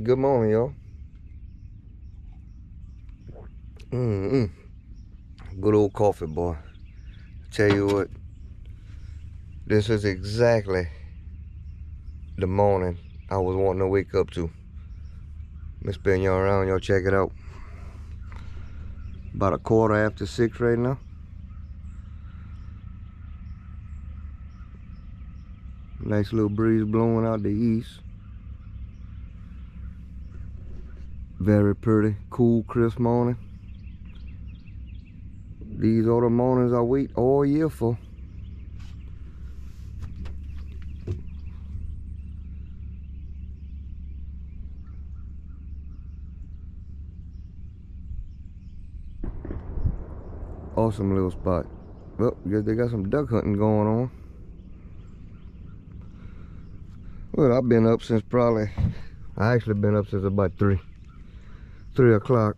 Alright, good morning, y'all. Good old coffee, boy. Tell you what, this is exactly the morning I was wanting to wake up to. Let me spin y'all around, y'all check it out. About 6:15 right now. Nice little breeze blowing out the east. Very pretty, cool, crisp morning. These are the mornings I wait all year for. Awesome little spot. Well, guess they got some duck hunting going on. Well, I've been up since I actually been up since about 3 o'clock.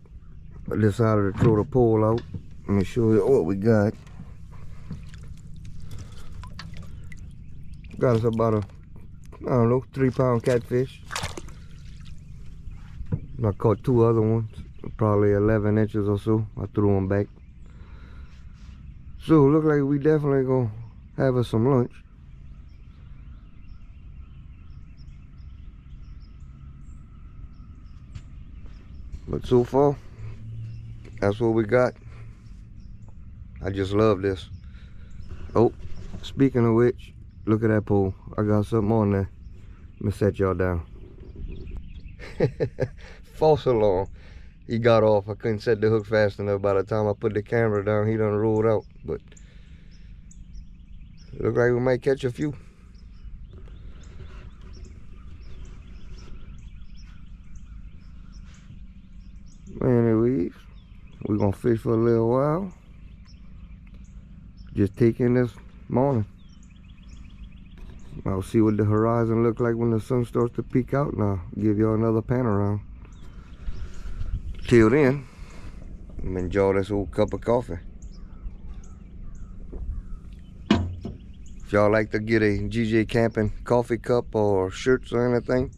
I decided to throw the pole out. Let me show you what we got. Got us about I don't know, 3-pound catfish. I caught 2 other ones, probably 11 inches or so. I threw them back. So, look like we definitely gonna have us some lunch. But so far, that's what we got. I just love this. Oh, speaking of which, look at that pole. I got something on there. Let me set y'all down. False alarm. He got off. I couldn't set the hook fast enough. By the time I put the camera down, he done rolled out. But look like we might catch a few. Anyways, we're gonna fish for a little while. Just taking this morning. I'll see what the horizon look like when the sun starts to peek out, and I'll give y'all another pan around. Till then, enjoy this old cup of coffee. If y'all like to get a GJ Camping coffee cup or shirts or anything,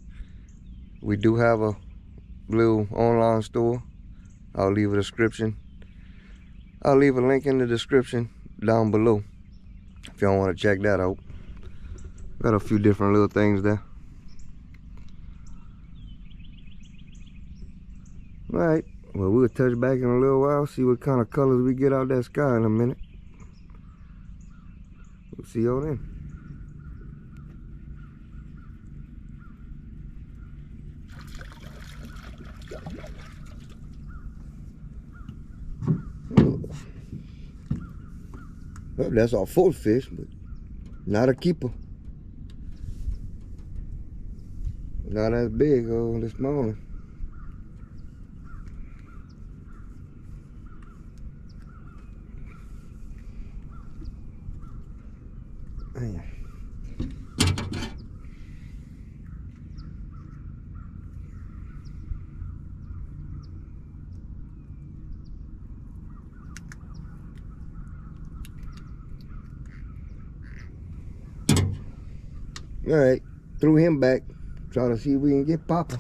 we do have a little online store. I'll leave a description. I'll leave a link in the description down below if y'all want to check that out. Got a few different little things there. Alright, well, we'll touch back in a little while, see what kind of colors we get out that sky in a minute. We'll see y'all then. Well, that's our 4th fish, but not a keeper. Not as big this morning. Man. Alright, threw him back. Try to see if we can get popping.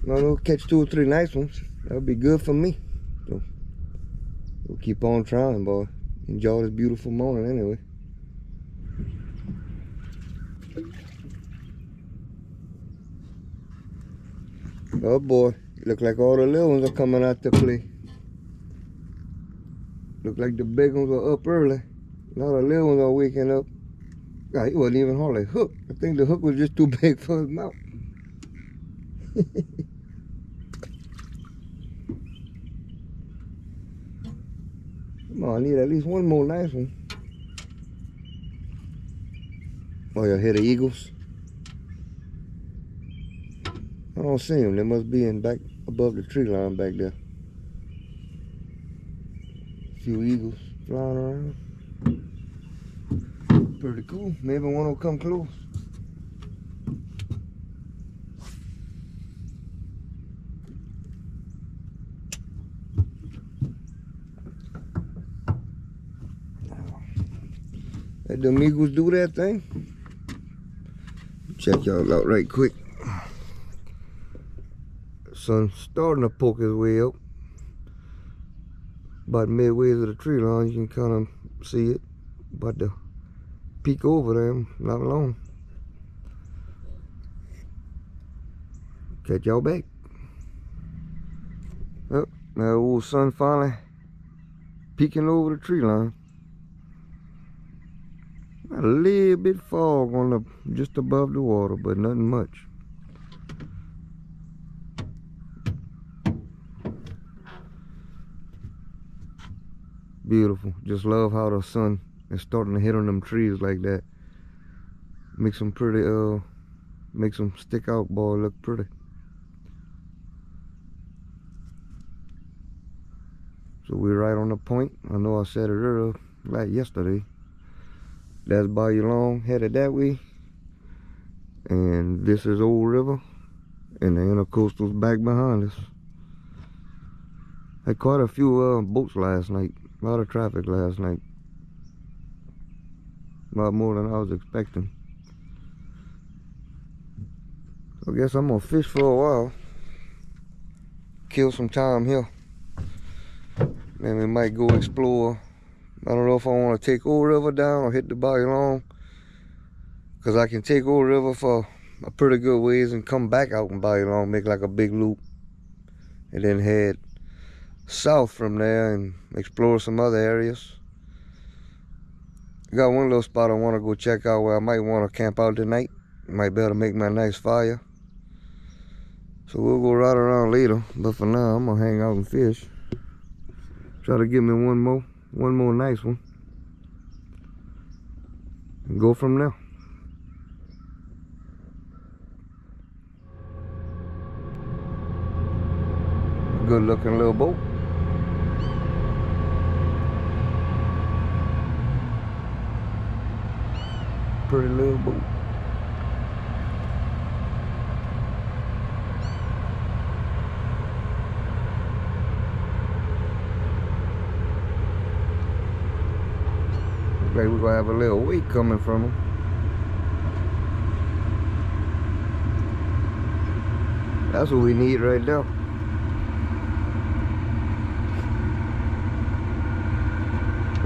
We'll catch 2 or 3 nice ones. That'll be good for me. So we'll keep on trying, boy. Enjoy this beautiful morning anyway. Oh boy, look like all the little ones are coming out to play. Look like the big ones are up early. Now the little ones are waking up. God, he wasn't even hardly hooked. I think the hook was just too big for his mouth. Come on, I need at least one more nice one. Oh, you hear the eagles? I don't see them. They must be in back above the tree line back there. A few eagles flying around. Pretty cool. Maybe one will come close. Let the amigos do that thing. Check y'all out right quick. Sun's starting to poke his way up. About midway to the tree line, you can kind of see it. About to peek over there, not long. Catch y'all back. Oh, that old sun finally peeking over the tree line. Got a little bit fog on the just above the water, but nothing much. Beautiful. Just love how the sun is starting to hit on them trees like that. Makes them pretty, makes them stick out, boy, look pretty. So we're right on the point. I know I said it earlier, like yesterday. That's Bayou Long, headed that way. And this is Old River. And the intercoastal's back behind us. Had quite a few boats last night. A lot of traffic last night. A lot more than I was expecting. So I guess I'm gonna fish for a while. Kill some time here. Then we might go explore. I don't know if I want to take Old River down or hit the Bayou Long. Because I can take Old River for a pretty good ways and come back out in Bayou Long, make like a big loop. And then head south from there and explore some other areas. I got one little spot I want to go check out where I might want to camp out tonight. Might be able to make my nice fire. So we'll go right around later. But for now, I'm going to hang out and fish. Try to give me one more nice one. And go from there. Good looking little boat. Pretty little boat. Looks like we're gonna have a little weight coming from them. That's what we need right there.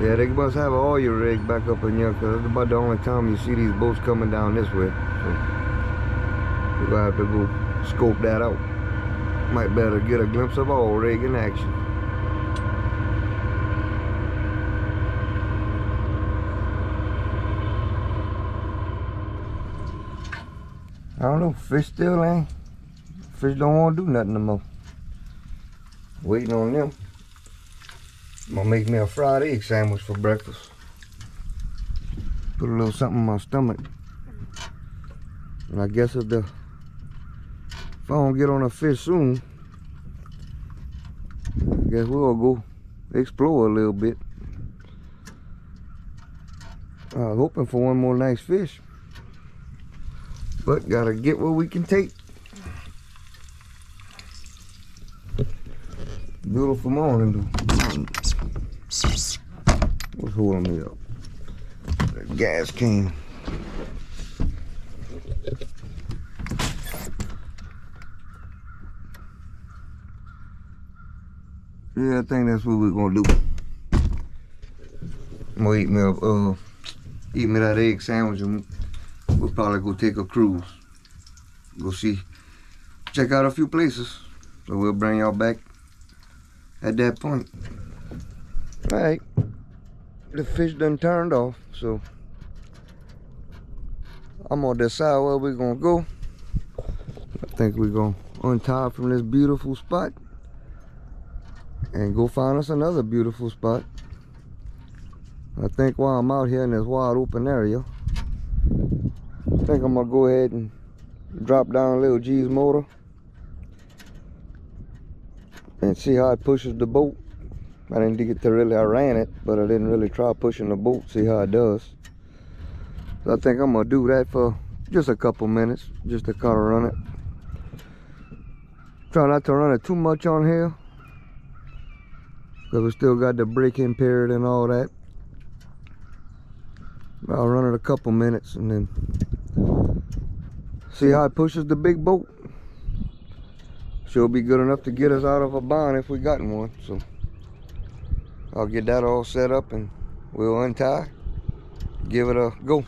Yeah, they must have an oil rig back up in here because it's about the only time you see these boats coming down this way. So we're gonna have to go scope that out. Might better get a glimpse of oil rig in action. I don't know, fish still ain't. Fish don't want to do nothing no more. Waiting on them. I'm gonna make me a fried egg sandwich for breakfast. Put a little something in my stomach. And I guess if I don't get on a fish soon, I guess we'll go explore a little bit. I was hoping for one more nice fish. But gotta get what we can take. Beautiful morning though. What's holding me up? The gas can. Yeah, I think that's what we're gonna do. I'm gonna eat me that egg sandwich and we'll probably go take a cruise. Go check out a few places. So we'll bring y'all back at that point. Alright, the fish done turned off, so I'm gonna decide where we're gonna go. I think we're gonna untie from this beautiful spot and go find us another beautiful spot. I think while I'm out here in this wide open area, I think I'm gonna go ahead and drop down Little G's motor and see how it pushes the boat. I didn't get to really, I ran it, but I didn't really try pushing the boat, see how it does. So I think I'm gonna do that for just a couple minutes, just to kind of run it. Try not to run it too much on here, because we still got the break-in period and all that. I'll run it a couple minutes and then see how it pushes the big boat. Should be good enough to get us out of a bind if we got one. So I'll get that all set up and we'll untie, give it a go.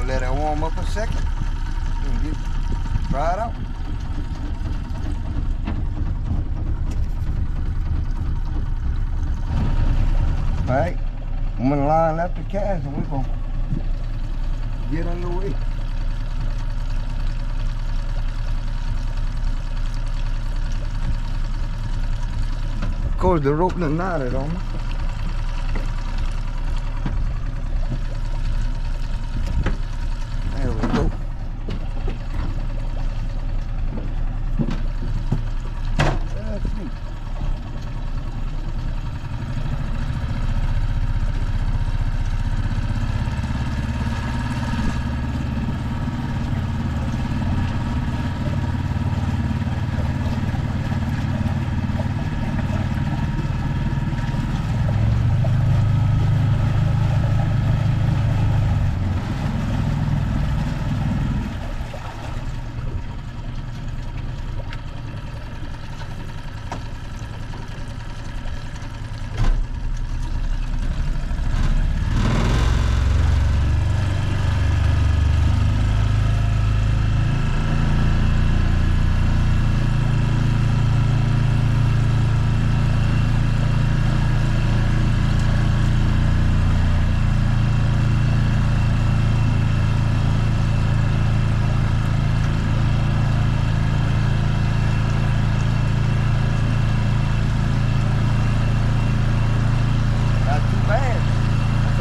Let it warm up a second and try it out. Alright, I'm gonna line up the cast and we're gonna get underway. Of course, the rope done knotted on me. There we go. That's neat.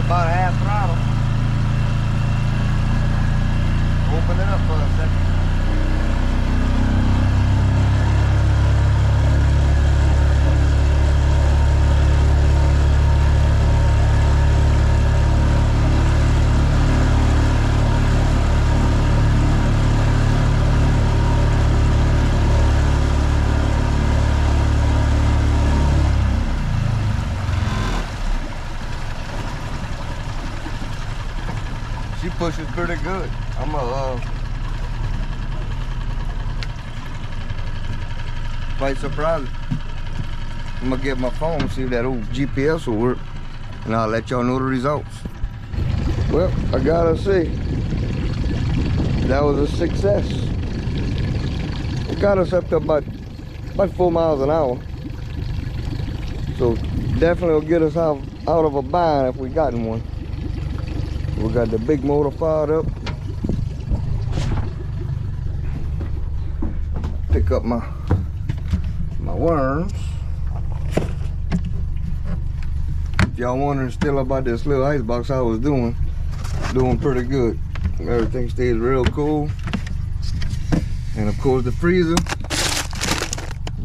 About half throttle. Open it up for a second. She pushes pretty good. I'm quite surprised. I'm gonna get my phone, see if that old GPS will work, and I'll let y'all know the results. Well, I gotta say, that was a success. It got us up to about 4 miles an hour. So definitely will get us out of a bind if we got one. We got the big motor fired up. Pick up my worms. If y'all wondering still about this little ice box I was doing pretty good. Everything stays real cool. And of course the freezer.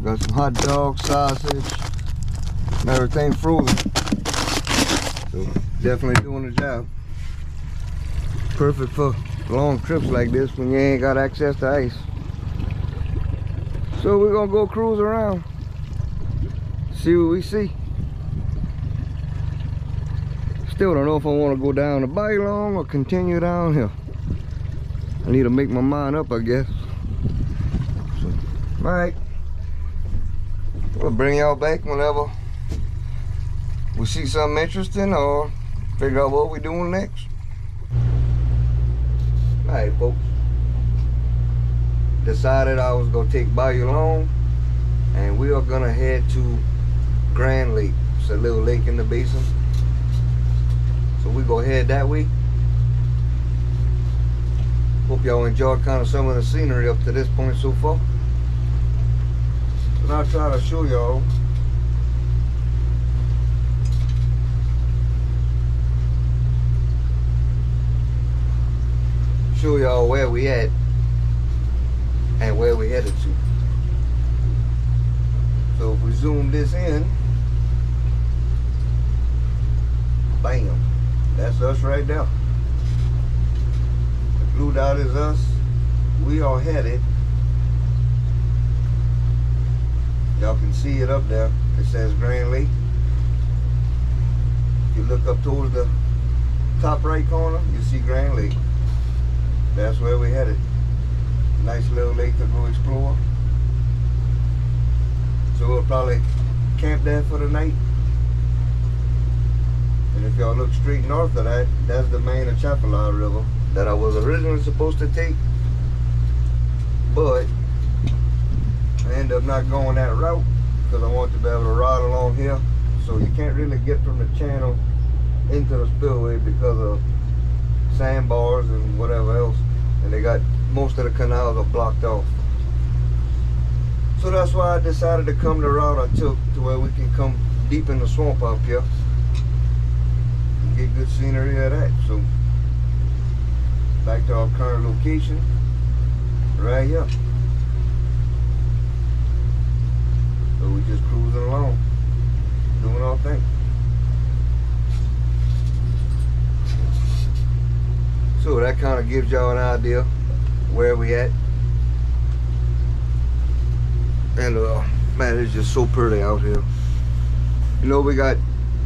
Got some hot dogs, sausage, and everything frozen. So definitely doing the job. Perfect for long trips like this when you ain't got access to ice. So we're gonna go cruise around, see what we see. Still don't know if I want to go down to Bailong or continue down here. I need to make my mind up, I guess. So, all right, we'll bring y'all back whenever we see something interesting or figure out what we're doing next. Alright folks, decided I was going to take Bailong and we are going to head to Grand Lake. It's a little lake in the basin. So we go head that way. Hope y'all enjoyed kind of some of the scenery up to this point so far. And I'll try to show y'all where we at and where we headed to. So if we zoom this in, bam, that's us right there. The blue dot is us. We are headed, y'all can see it up there, it says Grand Lake. If you look up towards the top right corner, you see Grand Lake. That's where we headed. Nice little lake to go explore. So we'll probably camp there for the night. And if y'all look straight north of that, that's the main Achafalaya River that I was originally supposed to take. But I ended up not going that route because I wanted to be able to ride along here. So you can't really get from the channel into the spillway because of sandbars and whatever else, and they got most of the canals are blocked off. So that's why I decided to come the route I took, to where we can come deep in the swamp up here and get good scenery of that. So back to our current location right here. So we just cruising along, doing our thing. So that kind of gives y'all an idea where we at. And man, it's just so pretty out here. You know, we got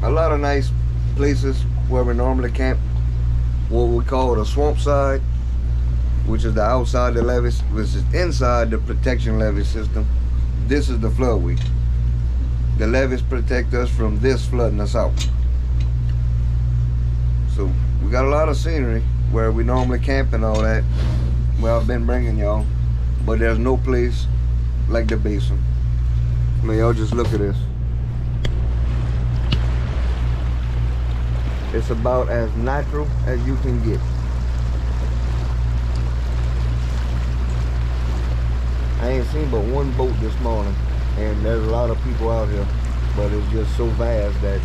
a lot of nice places where we normally camp. What we call the swamp side, which is the outside the levee, which is inside the protection levee system. This is the floodway. The levees protect us from this flooding us out. So we got a lot of scenery where we normally camp and all that, where I've been bringing y'all, but there's no place like the basin. I mean, y'all just look at this. It's about as natural as you can get. I ain't seen but one boat this morning, and there's a lot of people out here, but it's just so vast that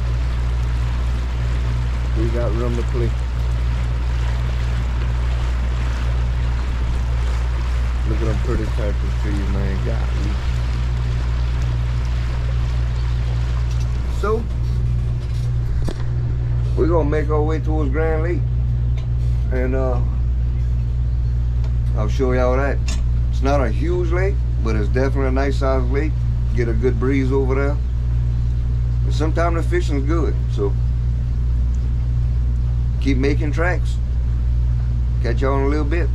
we got room to play. Look at them pretty cypress trees, man. Golly. So we're gonna make our way towards Grand Lake, and I'll show y'all that. It's not a huge lake, but it's definitely a nice sized lake. Get a good breeze over there. And sometimes the fishing's good, so keep making tracks. Catch y'all in a little bit.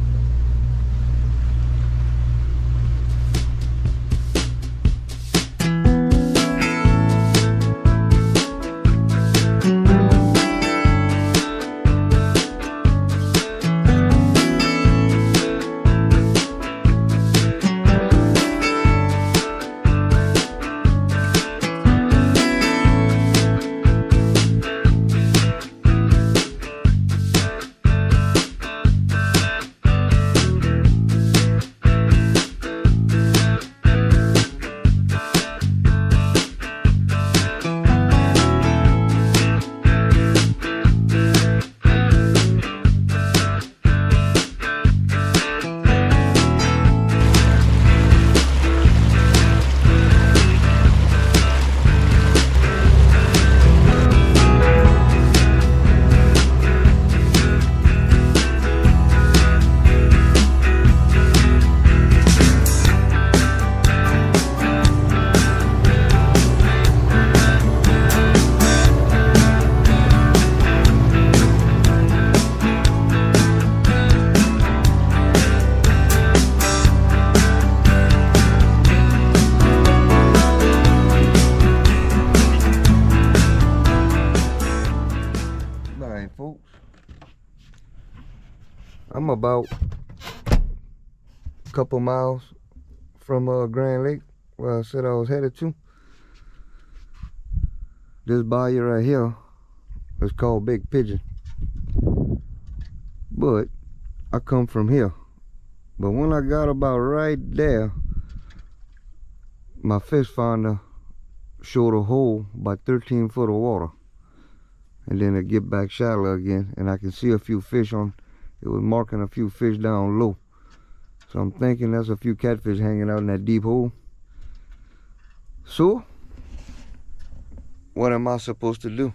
I'm about a couple miles from Grand Lake, where I said I was headed to. This bayou right here is called Big Pigeon, but I come from here, But when I got about right there, my fish finder showed a hole about 13 foot of water. And then it get back shallow again, and I can see a few fish on, it was marking a few fish down low. So I'm thinking there's a few catfish hanging out in that deep hole. So, what am I supposed to do?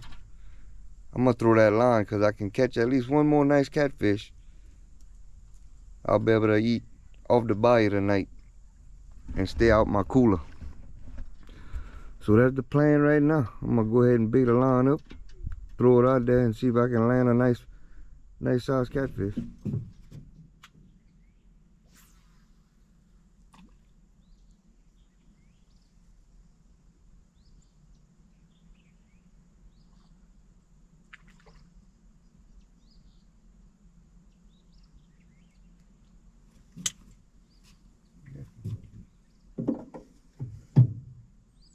I'm gonna throw that line because I can catch at least one more nice catfish. I'll be able to eat off the bayou tonight and stay out my cooler. So that's the plan right now. I'm gonna go ahead and bait the line up, throw it out there, and see if I can land a nice sized catfish.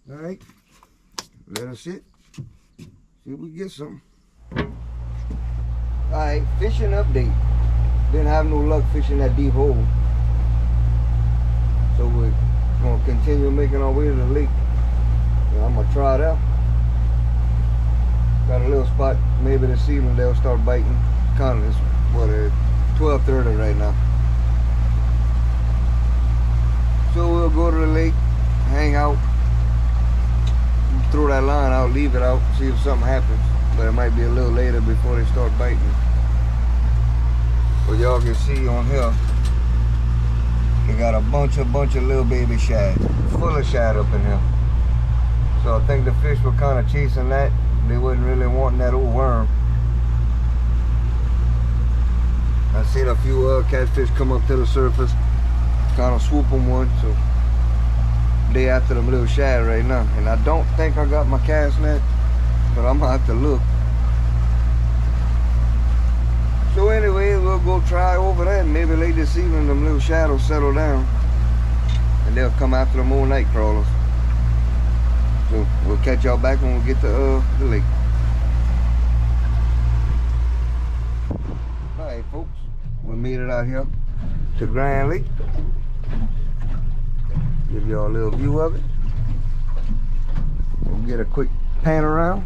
All right, let us sit. See if we get something. All right, fishing update. Didn't have no luck fishing that deep hole. So we're gonna continue making our way to the lake. And I'm gonna try it out. Got a little spot, maybe this evening they'll start biting. Kind of, what, 12:30 right now. So we'll go to the lake, hang out, throw that line out, leave it out, see if something happens. But it might be a little later before they start biting. But y'all can see on here, they got a bunch of little baby shad, full of shad up in here. So I think the fish were kind of chasing that. They wasn't really wanting that old worm. I seen a few catfish come up to the surface, kind of swoop them one. So they after them little shad right now. And I don't think I got my cast net, but I'm gonna have to look. So anyway, we'll go try over there. Maybe late this evening them little shad will settle down and they'll come after them more night crawlers. So we'll catch y'all back when we get to the lake. Alright folks, we made it out here to Grand Lake. Give y'all a little view of it. We'll get a quick pan around.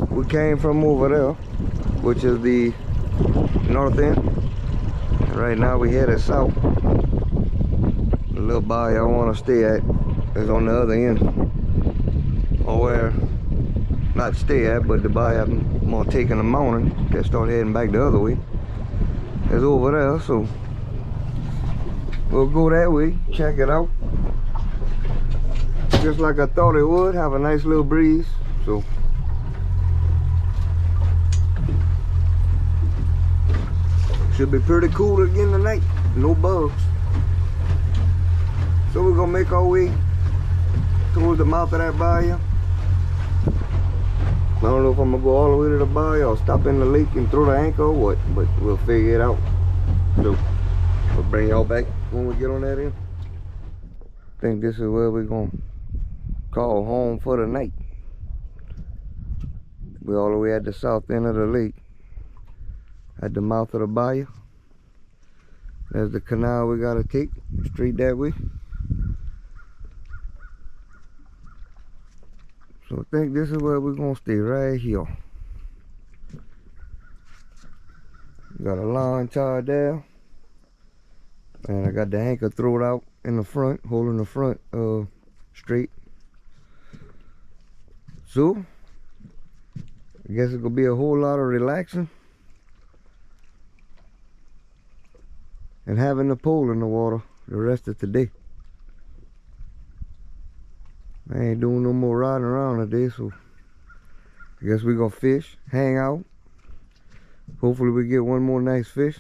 We came from over there, which is the north end. Right now we headed south. The little bayou I want to stay at is on the other end. Or where, not stay at, but the bayou I'm gonna take in the morning. Then start heading back the other way. It's over there, so we'll go that way, check it out. Just like I thought it would, have a nice little breeze. So should be pretty cool again tonight. No bugs. So we're gonna make our way towards the mouth of that bayou. I don't know if I'm gonna go all the way to the bayou or stop in the lake and throw the anchor or what, but we'll figure it out. So we'll bring y'all back when we get on that end. I think this is where we're gonna call home for the night. We're all the way at the south end of the lake, at the mouth of the bayou. There's the canal we gotta take straight that way. So I think this is where we're gonna stay, right here. Got a line tied there, and I got the anchor thrown out in the front, holding the front straight. So I guess it's gonna be a whole lot of relaxing and having the pole in the water the rest of today. I ain't doing no more riding around today, so I guess we're gonna fish, hang out. Hopefully we get one more nice fish.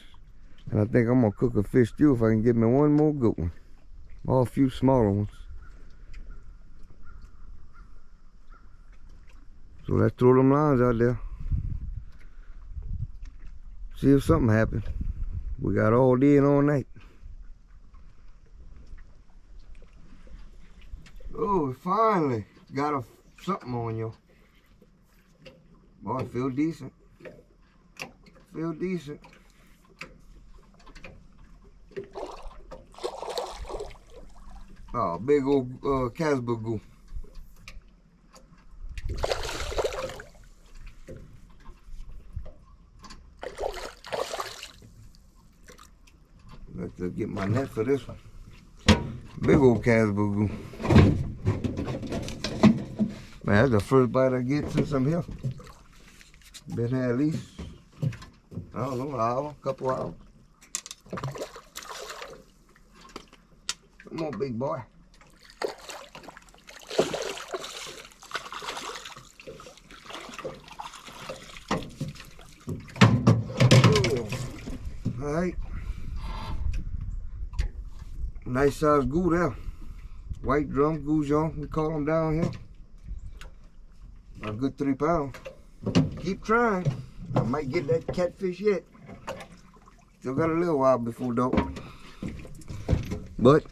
And I think I'm gonna cook a fish stew if I can get me one more good one. Or a few smaller ones. So let's throw them lines out there. See if something happens. We got all day and all night. Oh, finally got something on you. Boy, I feel decent. Feel decent. Oh, big old Casbagoo. Let's get my net for this one. Big old Casbagoo. Man, that's the first bite I get since I'm here. Been here at least, I don't know, an hour, couple hours. Come on, big boy. All right. Nice size goo there. White drum goujon, we call them down here. A good 3 pounds. Keep trying. I might get that catfish yet. Still got a little while before dark. But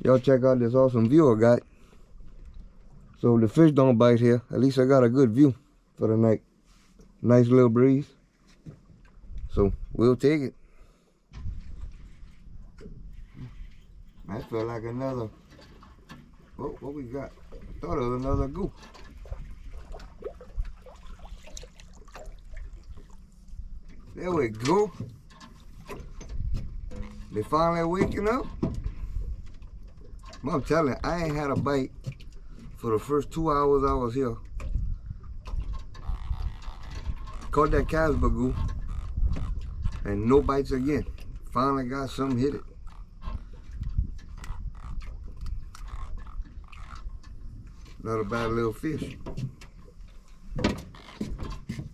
y'all check out this awesome view I got. So the fish don't bite here. At least I got a good view for the night. Nice little breeze. So we'll take it. That felt like another. Oh, what we got? I thought it was another goose. There we go. They finally waking up. I'm telling you, I ain't had a bite for the first 2 hours I was here. Caught that Casbagoo and no bites again. Finally got something hit it. Not a bad little fish.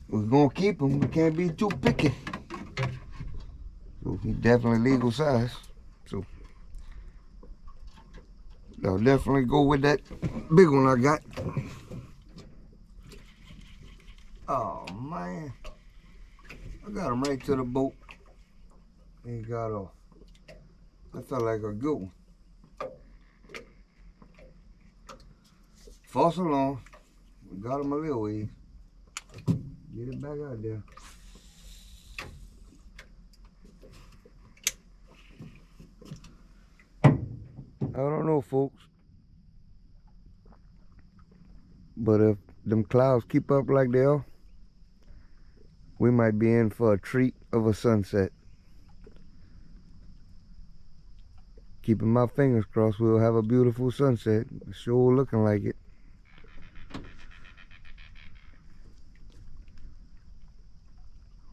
We're gonna keep him. We can't be too picky. So he's definitely legal size. So I'll definitely go with that big one I got. Oh man, I got him right to the boat. He got off. That felt like a good one. False alarm. We got him a little ways. Get it back out there. I don't know, folks, but if them clouds keep up like they are, we might be in for a treat of a sunset. Keeping my fingers crossed, we'll have a beautiful sunset. It's sure looking like it.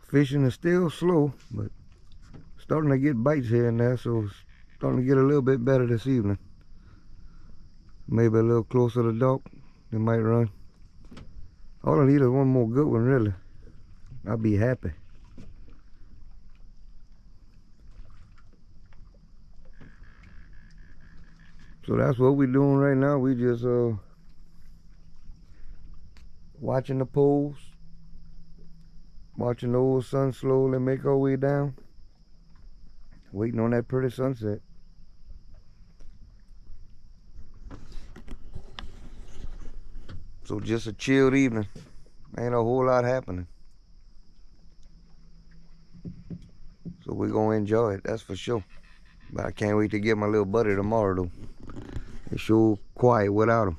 Fishing is still slow, but starting to get bites here and there, so it's starting to get a little bit better this evening. Maybe a little closer to dark, they might run. All I need is one more good one, really. I'll be happy. So that's what we're doing right now. We just watching the poles, watching the old sun slowly make our way down, waiting on that pretty sunset. So just a chilled evening. Ain't a whole lot happening. So we're gonna enjoy it, that's for sure. But I can't wait to get my little buddy tomorrow though. It's sure quiet without him.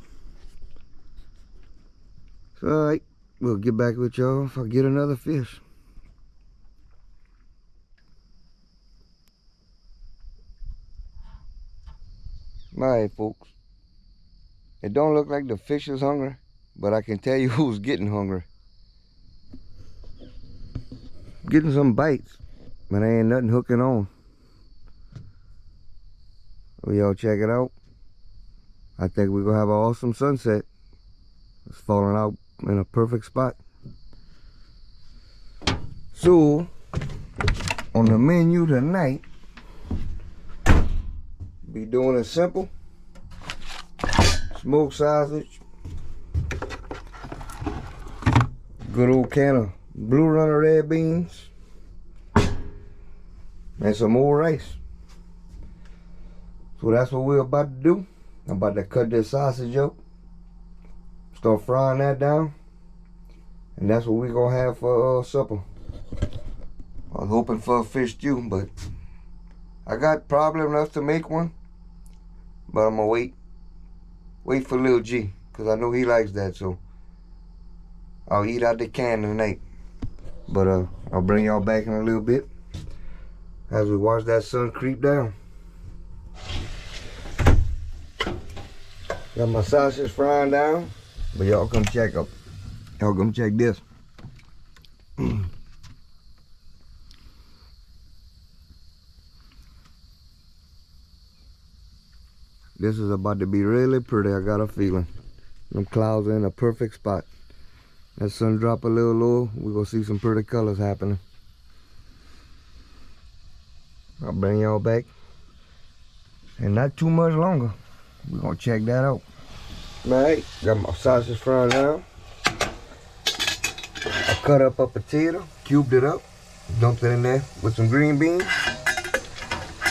So alright, we'll get back with y'all if I get another fish. Alright folks, it don't look like the fish is hungry, but I can tell you who's getting hungry. Getting some bites, but ain't nothing hooking on. Well, y'all check it out. I think we're gonna have an awesome sunset. It's falling out in a perfect spot. So on the menu tonight, be doing it simple. Smoked sausage, good old can of Blue Runner red beans, and some more rice. So that's what we're about to do. I'm about to cut this sausage up, start frying that down, and that's what we're gonna have for supper. I was hoping for a fish stew, but I got probably enough to make one, but I'm gonna wait wait for Lil G, because I know he likes that, so I'll eat out the can tonight. But I'll bring y'all back in a little bit as we watch that sun creep down. Got my sausage frying down, but y'all come check up. Y'all come check this. This is about to be really pretty, I got a feeling. Them clouds are in a perfect spot. That sun drop a little lower, we're gonna see some pretty colors happening. I'll bring y'all back. And not too much longer. We're gonna check that out. Alright, got my sausage frying down. I cut up a potato, cubed it up, dumped it in there with some green beans.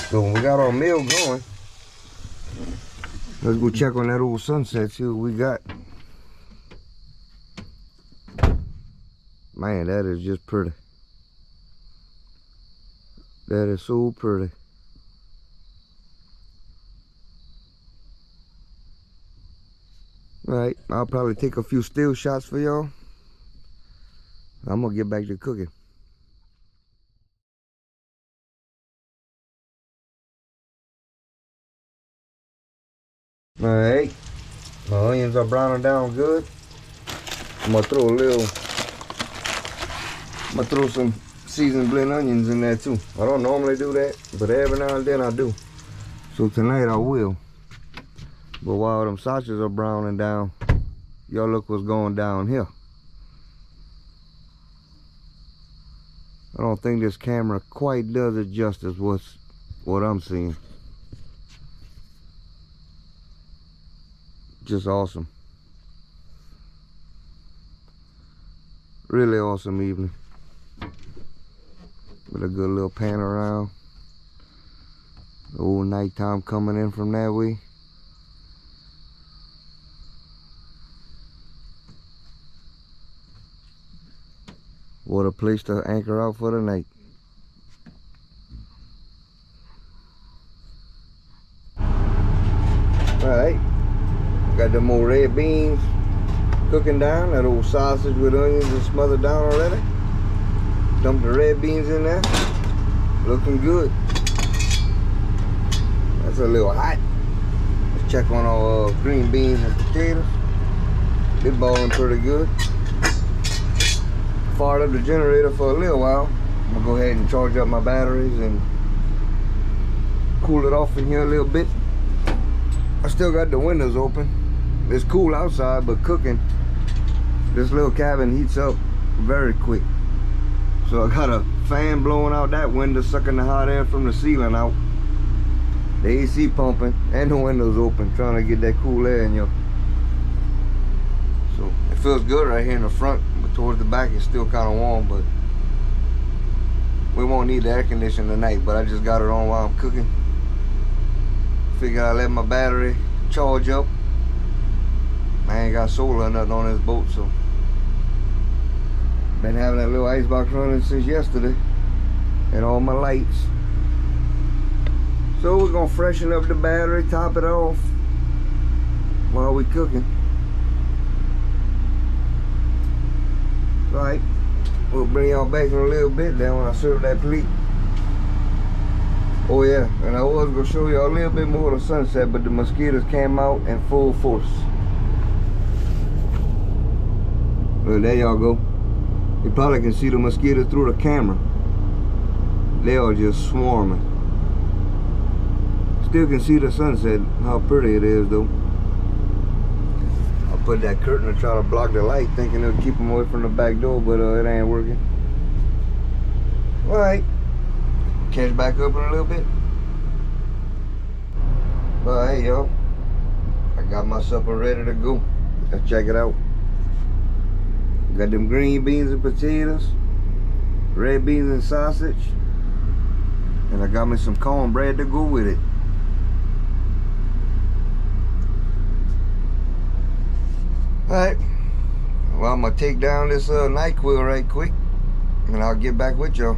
So when we got our meal going, let's go check on that old sunset, see what we got. Man, that is just pretty. That is so pretty. Alright, I'll probably take a few still shots for y'all. I'm gonna get back to cooking. Alright, my onions are browning down good. I'm gonna throw some seasoned blend onions in there too. I don't normally do that, but every now and then I do. So tonight I will. But while them sausages are browning down, y'all look what's going down here. I don't think this camera quite does it justice what I'm seeing. Just awesome. Really awesome evening. With a good little pan around. The old nighttime coming in from that way. What a place to anchor out for the night. Alright, got them old red beans cooking down. That old sausage with onions is smothered down already. Dump the red beans in there. Looking good. That's a little hot. Let's check on our green beans and potatoes. They're balling pretty good. Fired up the generator for a little while. I'm gonna go ahead and charge up my batteries and cool it off in here a little bit. I still got the windows open. It's cool outside, but cooking, this little cabin heats up very quick. So I got a fan blowing out that window, sucking the hot air from the ceiling out. The AC pumping and the windows open, trying to get that cool air in here. So it feels good right here in the front, but towards the back it's still kind of warm. But we won't need the air conditioning tonight, but I just got it on while I'm cooking. Figure I let my battery charge up. I ain't got solar or nothing on this boat, so been having that little icebox running since yesterday, and all my lights. So we're gonna freshen up the battery, top it off while we cooking. Right, we'll bring y'all back in a little bit then when I serve that plate. Oh yeah, and I was gonna show y'all a little bit more of the sunset, but the mosquitoes came out in full force. Well, there y'all go. You probably can see the mosquitoes through the camera. They are just swarming. Still can see the sunset, how pretty it is though. I put that curtain to try to block the light, thinking it'll keep them away from the back door, but it ain't working. Alright, catch back up in a little bit. But hey y'all, I got my supper ready to go. Let's check it out. Got them green beans and potatoes, red beans and sausage, and I got me some cornbread to go with it. Alright, well I'm gonna take down this NyQuil right quick, and I'll get back with y'all.